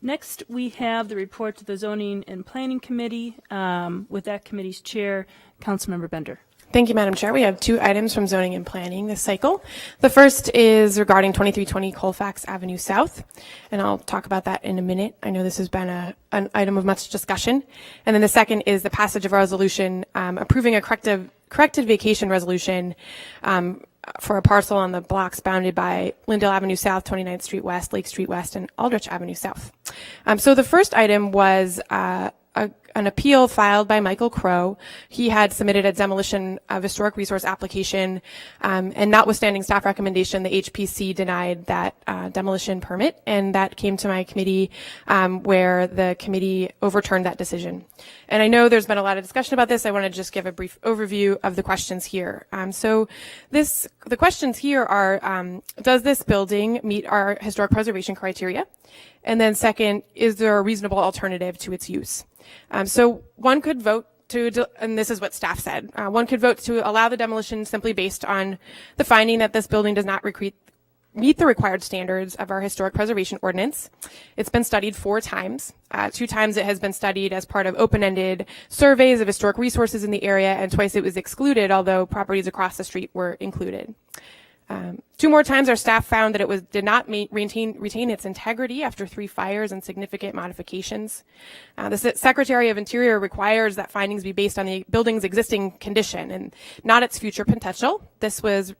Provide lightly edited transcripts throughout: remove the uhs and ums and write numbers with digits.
Next, we have the report to the Zoning and Planning Committee. With that committee's chair, Councilmember Bender. Thank you, Madam Chair. We have two items from Zoning and Planning this cycle. The first is regarding 2320 Colfax Avenue South, and I'll talk about that in a minute. I know this has been an item of much discussion. And then the second is the passage of a resolution approving a corrected vacation resolution for a parcel on the blocks bounded by Lyndale Avenue South, 29th Street West, Lake Street West, and Aldrich Avenue South. So the first item was an appeal filed by Michael Crow. He had submitted a demolition of historic resource application, and notwithstanding staff recommendation, the HPC denied that demolition permit, and that came to my committee where the committee overturned that decision. And I know there's been a lot of discussion about this. I want to just give a brief overview of the questions here. The questions here are, does this building meet our historic preservation criteria? And then second, is there a reasonable alternative to its use? So one could vote to, and this is what staff said, one could vote to allow the demolition simply based on the finding that this building does not meet the required standards of our historic preservation ordinance. It's been studied 4 times. 2 times it has been studied as part of open-ended surveys of historic resources in the area, and twice it was excluded, although properties across the street were included. 2 more times our staff found that it did not retain its integrity after 3 fires and significant modifications. The Secretary of Interior requires that findings be based on the building's existing condition and not its future potential. This was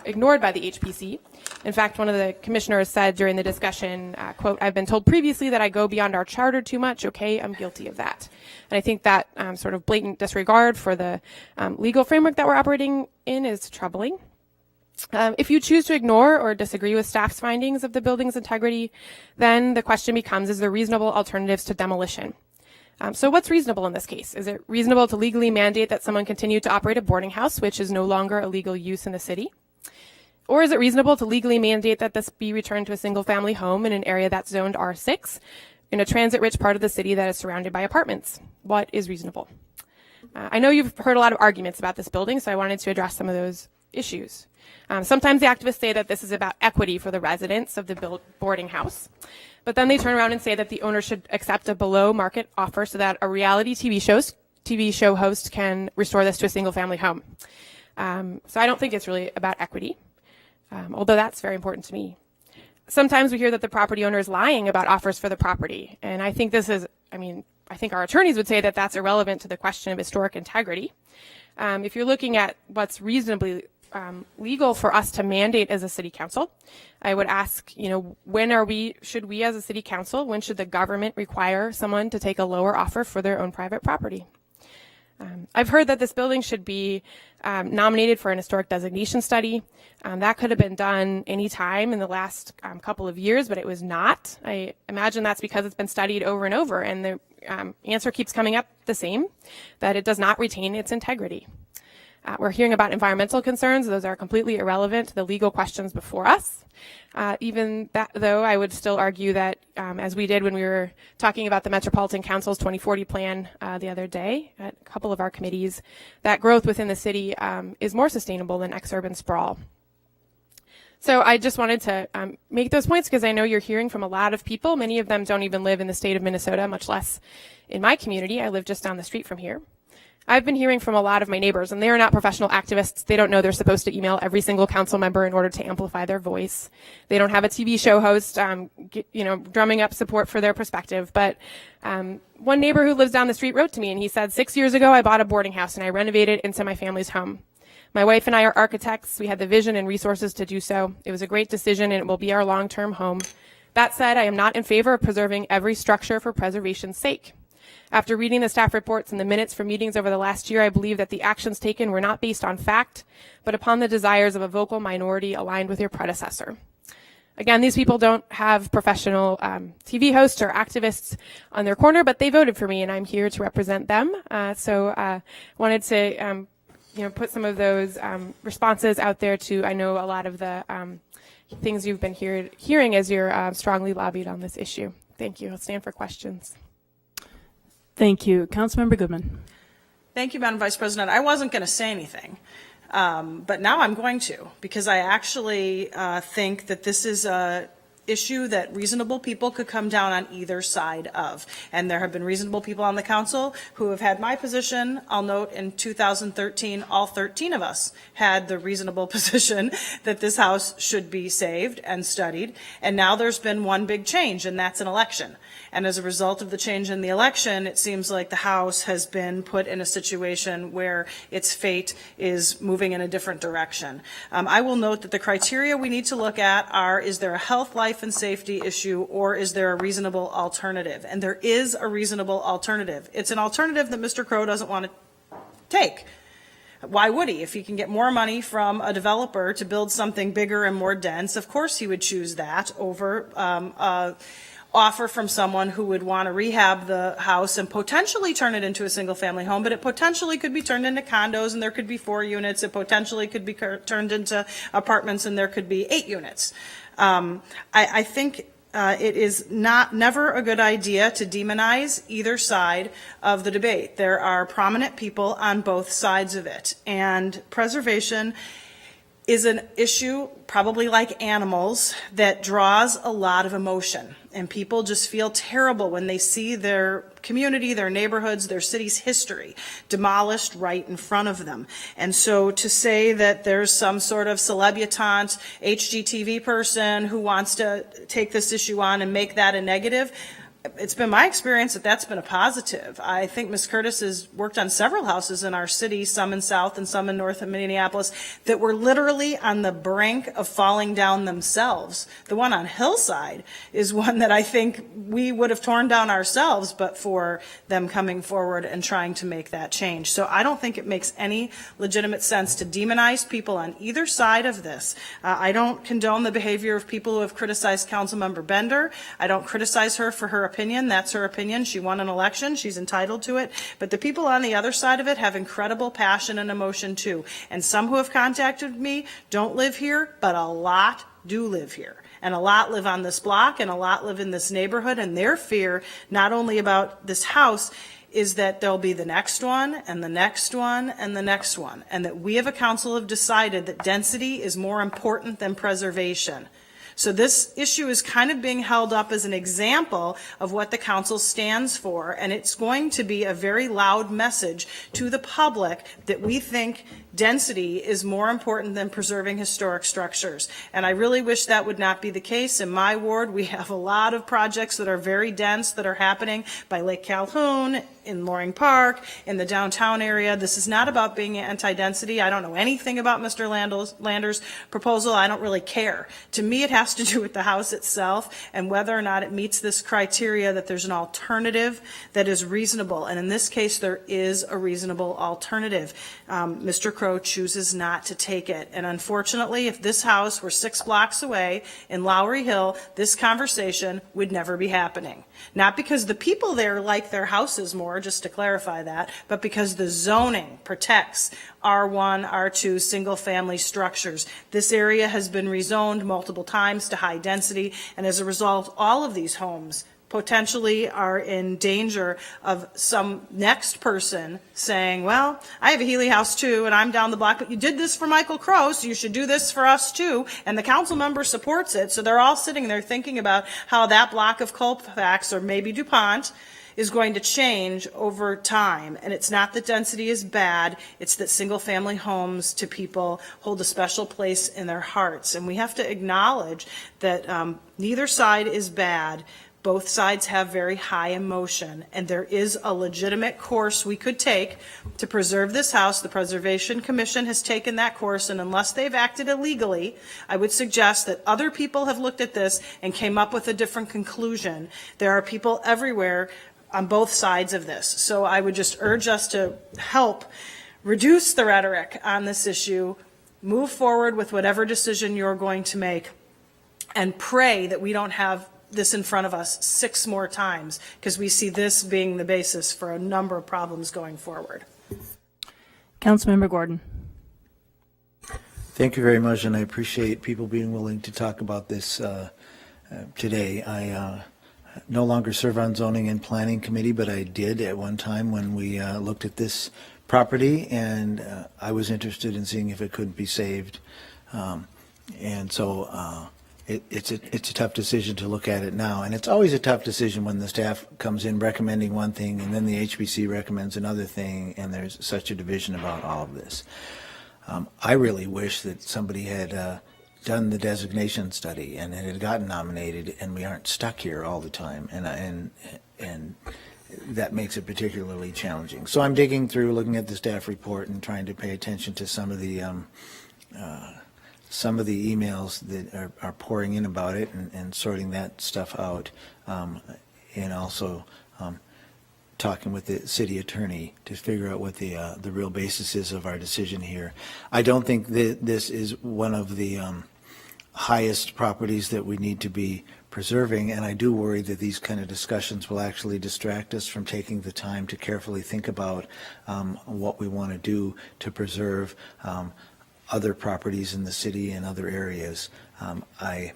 ignored by the HPC. In fact, one of the commissioners said during the discussion, quote, "I've been told previously that I go beyond our charter too much. Okay, I'm guilty of that." And I think that sort of blatant disregard for the legal framework that we're operating in is troubling. If you choose to ignore or disagree with staff's findings of the building's integrity, then the question becomes, is there reasonable alternatives to demolition? So what's reasonable in this case? Is it reasonable to legally mandate that someone continue to operate a boarding house, which is no longer a legal use in the city? Or is it reasonable to legally mandate that this be returned to a single-family home in an area that's zoned R6 in a transit-rich part of the city that is surrounded by apartments? What is reasonable? I know you've heard a lot of arguments about this building, so I wanted to address some of those issues. Sometimes the activists say that this is about equity for the residents of the boarding house, but then they turn around and say that the owner should accept a below-market offer so that a reality TV show host can restore this to a single-family home. So I don't think it's really about equity, although that's very important to me. Sometimes we hear that the property owner is lying about offers for the property, and I think I think our attorneys would say that that's irrelevant to the question of historic integrity. If you're looking at what's reasonably legal for us to mandate as a city council, I would ask, should we as a city council, when should the government require someone to take a lower offer for their own private property? I've heard that this building should be nominated for an historic designation study. That could have been done any time in the last couple of years, but it was not. I imagine that's because it's been studied over and over, and the answer keeps coming up the same, that it does not retain its integrity. We're hearing about environmental concerns. Those are completely irrelevant to the legal questions before us. Even that, though, I would still argue that, as we did when we were talking about the Metropolitan Council's 2040 plan the other day at a couple of our committees, that growth within the city is more sustainable than exurban sprawl. So I just wanted to make those points because I know you're hearing from a lot of people. Many of them don't even live in the state of Minnesota, much less in my community. I live just down the street from here. I've been hearing from a lot of my neighbors, and they are not professional activists. They don't know they're supposed to email every single council member in order to amplify their voice. They don't have a TV show host, drumming up support for their perspective. But one neighbor who lives down the street wrote to me, and he said, 6 years ago, I bought a boarding house, and I renovated it into my family's home. My wife and I are architects. We had the vision and resources to do so. It was a great decision, and it will be our long-term home. That said, I am not in favor of preserving every structure for preservation's sake. After reading the staff reports and the minutes from meetings over the last year, I believe that the actions taken were not based on fact, but upon the desires of a vocal minority aligned with your predecessor. Again, these people don't have professional TV hosts or activists on their corner, but they voted for me, and I'm here to represent them. So wanted to put some of those responses out there to, I know, a lot of the things you've been hearing as you're strongly lobbied on this issue. Thank you. I'll stand for questions. Thank you. Councilmember Goodman. Thank you, Madam Vice President. I wasn't going to say anything, but now I'm going to, because I actually think that this is a issue that reasonable people could come down on either side of. And there have been reasonable people on the council who have had my position. I'll note in 2013, all 13 of us had the reasonable position that this house should be saved and studied. And now there's been one big change, and that's an election. And as a result of the change in the election, it seems like the House has been put in a situation where its fate is moving in a different direction. I will note that the criteria we need to look at are, is there a health, life, and safety issue, or is there a reasonable alternative? And there is a reasonable alternative. It's an alternative that Mr. Crow doesn't want to take. Why would he? If he can get more money from a developer to build something bigger and more dense, of course he would choose that over offer from someone who would want to rehab the house and potentially turn it into a single-family home, but it potentially could be turned into condos, and there could be 4 units. It potentially could be turned into apartments, and there could be 8 units. I think it is never a good idea to demonize either side of the debate. There are prominent people on both sides of it, and preservation is an issue, probably like animals, that draws a lot of emotion. And people just feel terrible when they see their community, their neighborhoods, their city's history demolished right in front of them. And so to say that there's some sort of celebutante HGTV person who wants to take this issue on and make that a negative, it's been my experience that that's been a positive. I think Ms. Curtis has worked on several houses in our city, some in South and some in North of Minneapolis, that were literally on the brink of falling down themselves. The one on Hillside is one that I think we would have torn down ourselves, but for them coming forward and trying to make that change. So I don't think it makes any legitimate sense to demonize people on either side of this. I don't condone the behavior of people who have criticized Councilmember Bender. I don't criticize her for her opinion. That's her opinion. She won an election. She's entitled to it. But the people on the other side of it have incredible passion and emotion too. And some who have contacted me don't live here, but a lot do live here. And a lot live on this block, and a lot live in this neighborhood. And their fear, not only about this house, is that there'll be the next one and the next one and the next one. And that we as a council have decided that density is more important than preservation. So this issue is kind of being held up as an example of what the council stands for, and it's going to be a very loud message to the public that we think density is more important than preserving historic structures. And I really wish that would not be the case. In my ward, we have a lot of projects that are very dense that are happening by Lake Calhoun, in Loring Park, in the downtown area. This is not about being anti-density. I don't know anything about Mr. Lander's proposal. I don't really care. To me, it has to do with the house itself and whether or not it meets this criteria that there's an alternative that is reasonable. And in this case, there is a reasonable alternative. Mr. Crow chooses not to take it. And unfortunately, if this house were 6 blocks away in Lowry Hill, this conversation would never be happening. Not because the people there like their houses more, just to clarify that, but because the zoning protects R1, R2 single-family structures. This area has been rezoned multiple times to high density, and as a result, all of these homes potentially are in danger of some next person saying, well, I have a Healy house too, and I'm down the block, but you did this for Michael Crow, so you should do this for us too, and the council member supports it, so they're all sitting there thinking about how that block of Colfax, or maybe DuPont, is going to change over time. And it's not that density is bad, it's that single-family homes to people hold a special place in their hearts. And we have to acknowledge that neither side is bad. Both sides have very high emotion, and there is a legitimate course we could take to preserve this house. The Preservation Commission has taken that course, and unless they've acted illegally, I would suggest that other people have looked at this and came up with a different conclusion. There are people everywhere on both sides of this. So I would just urge us to help reduce the rhetoric on this issue, move forward with whatever decision you're going to make, and pray that we don't have this in front of us 6 more times, because we see this being the basis for a number of problems going forward. Councilmember Gordon. Thank you very much, and I appreciate people being willing to talk about this today. I no longer serve on Zoning and Planning Committee, but I did at one time when we looked at this property, and I was interested in seeing if it could be saved. And so it's a tough decision to look at it now. And it's always a tough decision when the staff comes in recommending one thing and then the HBC recommends another thing, and there's such a division about all of this. I really wish that somebody had done the designation study and it had gotten nominated, and we aren't stuck here all the time. And that makes it particularly challenging. So I'm digging through, looking at the staff report and trying to pay attention to some of the emails that are pouring in about it, and sorting that stuff out, and also talking with the city attorney to figure out what the real basis is of our decision here. I don't think that this is one of the highest properties that we need to be preserving, and I do worry that these kind of discussions will actually distract us from taking the time to carefully think about what we want to do to preserve other properties in the city and other areas. I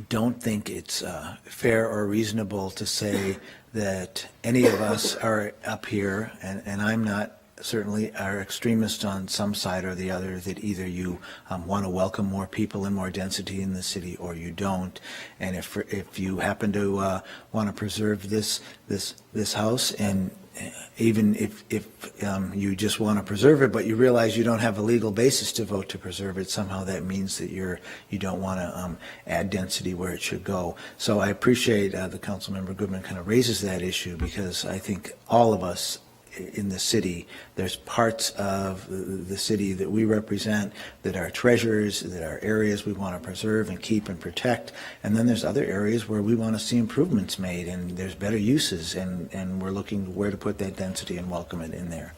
don't think it's fair or reasonable to say that any of us are up here, and I'm not, certainly are extremists on some side or the other, that either you want to welcome more people and more density in the city, or you don't. And if you happen to want to preserve this house, and even if you just want to preserve it, but you realize you don't have a legal basis to vote to preserve it, somehow that means that you don't want to add density where it should go. So I appreciate the Councilmember Goodman kind of raises that issue, because I think all of us in the city, there's parts of the city that we represent that are treasures, that are areas we want to preserve and keep and protect, and then there's other areas where we want to see improvements made, and there's better uses, and we're looking where to put that density and welcome it in there.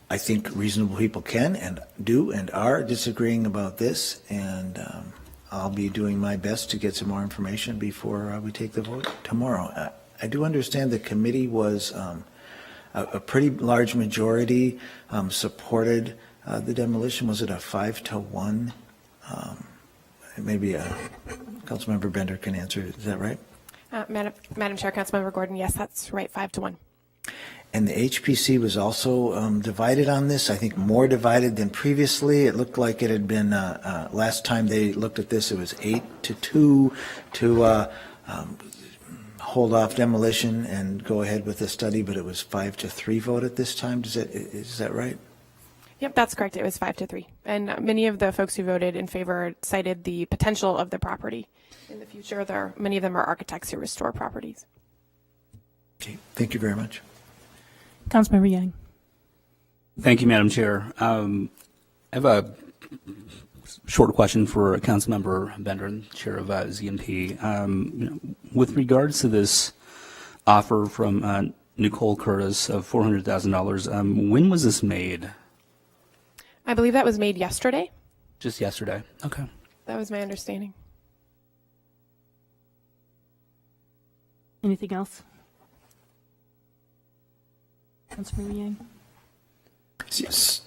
I think reasonable people can and do and are disagreeing about this, and I'll be doing my best to get some more information before we take the vote tomorrow. I do understand the committee was a pretty large majority supported the demolition. Was it a 5-1? Maybe Councilmember Bender can answer. Is that right? Madam Chair, Councilmember Gordon, yes, that's right, 5-1. And the HPC was also divided on this, I think more divided than previously. It looked like it had been, last time they looked at this, it was 8-2 to hold off demolition and go ahead with the study, but it was 5-3 vote at this time. Is that right? Yep, that's correct. It was 5-3. And many of the folks who voted in favor cited the potential of the property in the future. Many of them are architects who restore properties. Okay, thank you very much. Councilmember Yang. Thank you, Madam Chair. I have a short question for Councilmember Bender, Chair of ZMP. With regards to this offer from Nicole Curtis of $400,000, when was this made? I believe that was made yesterday. Just yesterday. Okay. That was my understanding. Anything else? Councilmember Yang? Yes.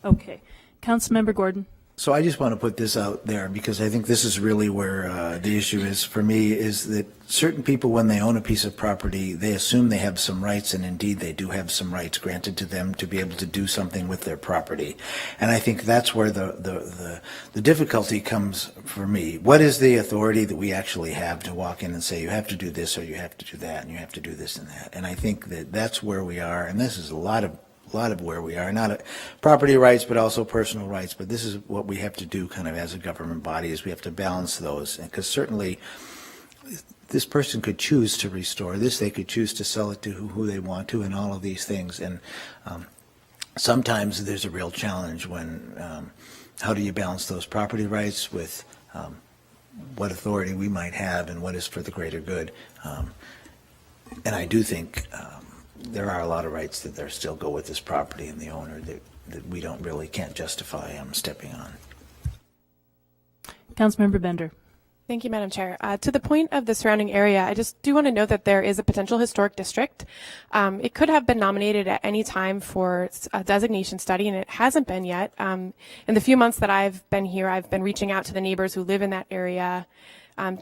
Okay. Councilmember Gordon? So I just want to put this out there, because I think this is really where the issue is for me, is that certain people, when they own a piece of property, they assume they have some rights, and indeed they do have some rights granted to them to be able to do something with their property. And I think that's where the difficulty comes for me. What is the authority that we actually have to walk in and say, you have to do this, or you have to do that, and you have to do this and that? And I think that that's where we are, and this is a lot of where we are, not property rights, but also personal rights. But this is what we have to do kind of as a government body, is we have to balance those. Because certainly this person could choose to restore this, they could choose to sell it to who they want to, and all of these things. And sometimes there's a real challenge when, how do you balance those property rights with what authority we might have and what is for the greater good. And I do think there are a lot of rights that there still go with this property and the owner that we can't justify stepping on. Councilmember Bender? Thank you, Madam Chair. To the point of the surrounding area, I just do want to note that there is a potential historic district. It could have been nominated at any time for a designation study, and it hasn't been yet. In the few months that I've been here, I've been reaching out to the neighbors who live in that area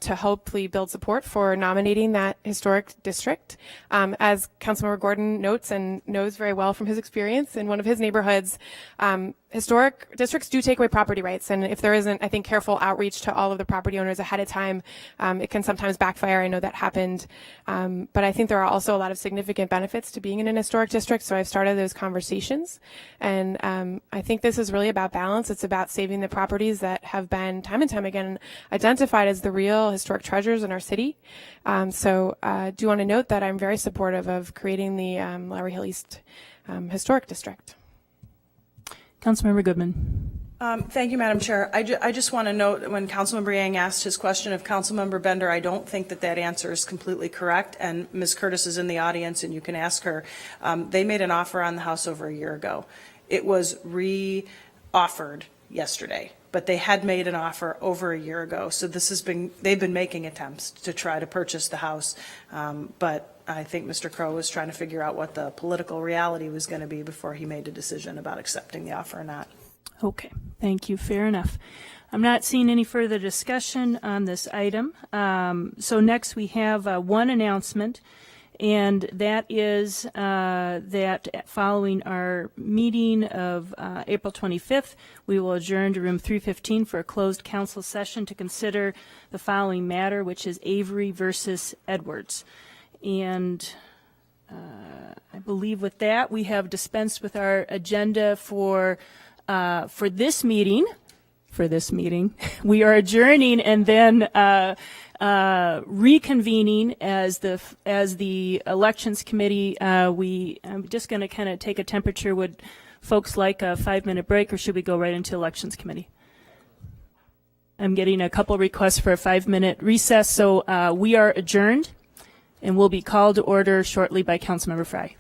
to hopefully build support for nominating that historic district. As Councilmember Gordon notes and knows very well from his experience in one of his neighborhoods, historic districts do take away property rights. And if there isn't, I think, careful outreach to all of the property owners ahead of time, it can sometimes backfire. I know that happened. But I think there are also a lot of significant benefits to being in an historic district. So I've started those conversations. And I think this is really about balance. It's about saving the properties that have been time and time again identified as the real historic treasures in our city. So I do want to note that I'm very supportive of creating the Lowry Hill East Historic District. Councilmember Goodman. Thank you, Madam Chair. I just want to note that when Councilmember Yang asked his question of Councilmember Bender, I don't think that that answer is completely correct. And Ms. Curtis is in the audience, and you can ask her. They made an offer on the house over a year ago. It was re-offered yesterday, but they had made an offer over a year ago. So they've been making attempts to try to purchase the house, but I think Mr. Crow was trying to figure out what the political reality was going to be before he made a decision about accepting the offer or not. Okay, thank you. Fair enough. I'm not seeing any further discussion on this item. So next we have one announcement, and that is that following our meeting of April 25th, we will adjourn to room 315 for a closed council session to consider the following matter, which is Avery versus Edwards. And I believe with that, we have dispensed with our agenda for this meeting. We are adjourning and then reconvening as the elections committee. I'm just going to kind of take a temperature. Would folks like a 5-minute break, or should we go right into elections committee? I'm getting a couple requests for a 5-minute recess, so we are adjourned and will be called to order shortly by Councilmember Frye.